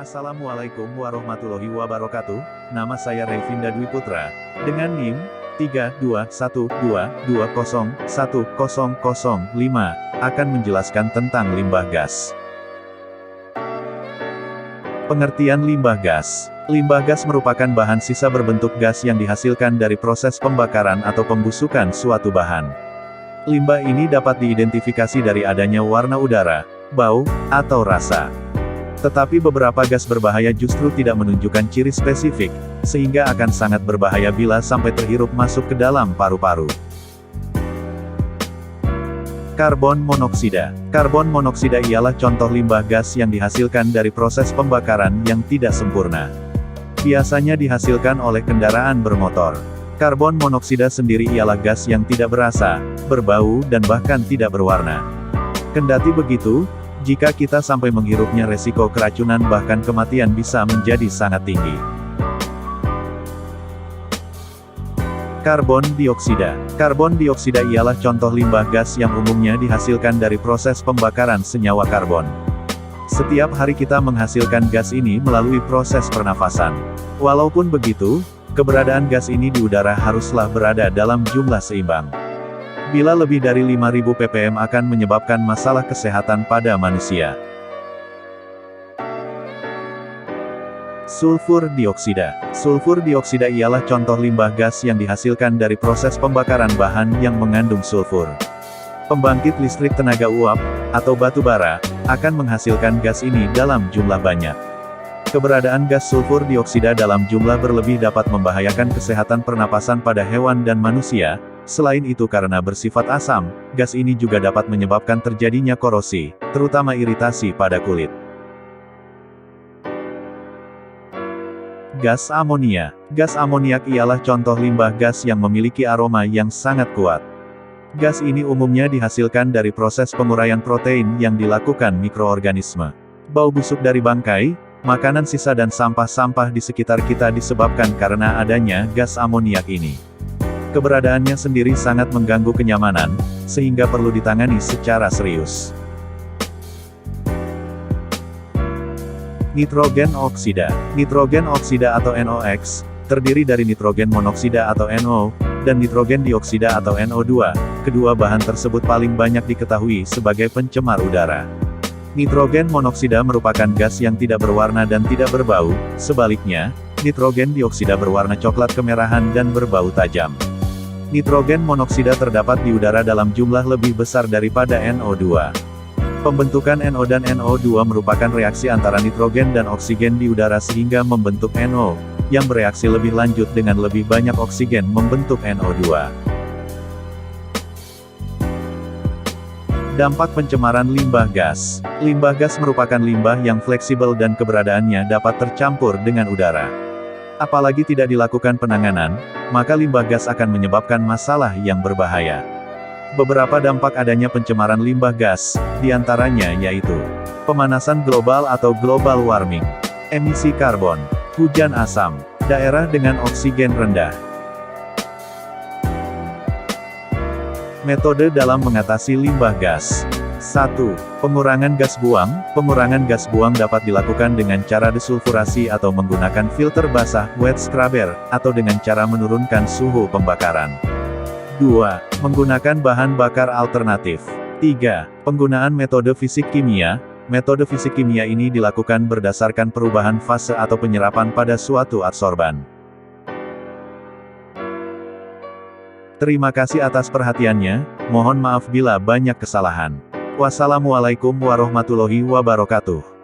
Assalamualaikum warahmatullahi wabarakatuh. Nama saya Reyvinda Dwi Putra. Dengan NIM 32122010005 akan menjelaskan tentang limbah gas. Pengertian limbah gas. Limbah gas merupakan bahan sisa berbentuk gas yang dihasilkan dari proses pembakaran atau pembusukan suatu bahan. Limbah ini dapat diidentifikasi dari adanya warna udara, bau, atau rasa. Tetapi beberapa gas berbahaya justru tidak menunjukkan ciri spesifik, sehingga akan sangat berbahaya bila sampai terhirup masuk ke dalam paru-paru. Karbon monoksida. Karbon monoksida ialah contoh limbah gas yang dihasilkan dari proses pembakaran yang tidak sempurna. Biasanya dihasilkan oleh kendaraan bermotor. Karbon monoksida sendiri ialah gas yang tidak berasa, berbau dan bahkan tidak berwarna. Kendati begitu, jika kita sampai menghirupnya resiko keracunan bahkan kematian bisa menjadi sangat tinggi. Karbon dioksida. Karbon dioksida ialah contoh limbah gas yang umumnya dihasilkan dari proses pembakaran senyawa karbon. Setiap hari kita menghasilkan gas ini melalui proses pernafasan. Walaupun begitu, keberadaan gas ini di udara haruslah berada dalam jumlah seimbang. Bila lebih dari 5.000 ppm akan menyebabkan masalah kesehatan pada manusia. Sulfur dioksida. Sulfur dioksida ialah contoh limbah gas yang dihasilkan dari proses pembakaran bahan yang mengandung sulfur. Pembangkit listrik tenaga uap, atau batu bara, akan menghasilkan gas ini dalam jumlah banyak. Keberadaan gas sulfur dioksida dalam jumlah berlebih dapat membahayakan kesehatan pernapasan pada hewan dan manusia. Selain itu karena bersifat asam, gas ini juga dapat menyebabkan terjadinya korosi, terutama iritasi pada kulit. Gas amonia. Gas amoniak ialah contoh limbah gas yang memiliki aroma yang sangat kuat. Gas ini umumnya dihasilkan dari proses penguraian protein yang dilakukan mikroorganisme. Bau busuk dari bangkai, makanan sisa dan sampah-sampah di sekitar kita disebabkan karena adanya gas amoniak ini. Keberadaannya sendiri sangat mengganggu kenyamanan, sehingga perlu ditangani secara serius. Nitrogen oksida. Nitrogen oksida atau NOx, terdiri dari nitrogen monoksida atau NO, dan nitrogen dioksida atau NO2. Kedua bahan tersebut paling banyak diketahui sebagai pencemar udara. Nitrogen monoksida merupakan gas yang tidak berwarna dan tidak berbau, sebaliknya, nitrogen dioksida berwarna coklat kemerahan dan berbau tajam. Nitrogen monoksida terdapat di udara dalam jumlah lebih besar daripada NO2. Pembentukan NO dan NO2 merupakan reaksi antara nitrogen dan oksigen di udara sehingga membentuk NO, yang bereaksi lebih lanjut dengan lebih banyak oksigen membentuk NO2. Dampak pencemaran limbah gas. Limbah gas merupakan limbah yang fleksibel dan keberadaannya dapat tercampur dengan udara. Apalagi tidak dilakukan penanganan, maka limbah gas akan menyebabkan masalah yang berbahaya. Beberapa dampak adanya pencemaran limbah gas, diantaranya yaitu pemanasan global atau global warming, emisi karbon, hujan asam, daerah dengan oksigen rendah. Metode dalam mengatasi limbah gas. 1. Pengurangan gas buang. Pengurangan gas buang dapat dilakukan dengan cara desulfurasi atau menggunakan filter basah, wet scrubber, atau dengan cara menurunkan suhu pembakaran. 2. Menggunakan bahan bakar alternatif. 3. Penggunaan metode fisik kimia. Metode fisik kimia ini dilakukan berdasarkan perubahan fase atau penyerapan pada suatu adsorban. Terima kasih atas perhatiannya, mohon maaf bila banyak kesalahan. Wassalamualaikum warahmatullahi wabarakatuh.